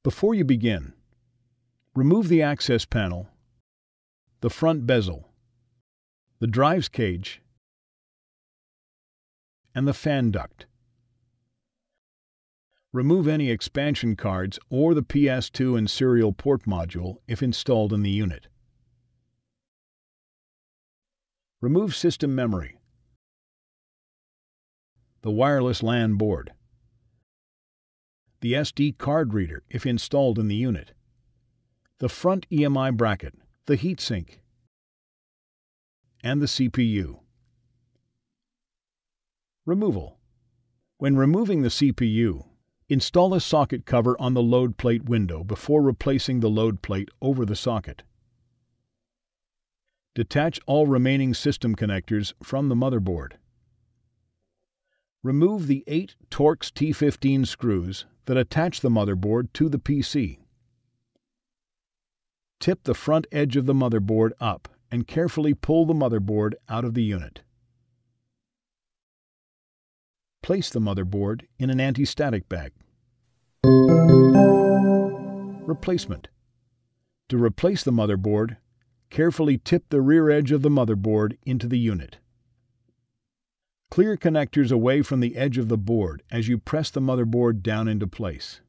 Before you begin, remove the access panel, the front bezel, the drives cage, and the fan duct. Remove any expansion cards or the PS2 and serial port module if installed in the unit. Remove system memory, the wireless LAN board, the SD card reader if installed in the unit, the front EMI bracket, the heatsink, and the CPU. Removal. When removing the CPU, install a socket cover on the load plate window before replacing the load plate over the socket. Detach all remaining system connectors from the motherboard. Remove the 8 Torx T15 screws that attach the motherboard to the PC. Tip the front edge of the motherboard up and carefully pull the motherboard out of the unit. Place the motherboard in an anti-static bag. Replacement. To replace the motherboard, carefully tip the rear edge of the motherboard into the unit. Clear connectors away from the edge of the board as you press the motherboard down into place.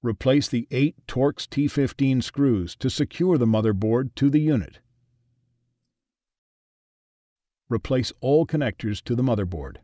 Replace the 8 Torx T15 screws to secure the motherboard to the unit. Replace all connectors to the motherboard.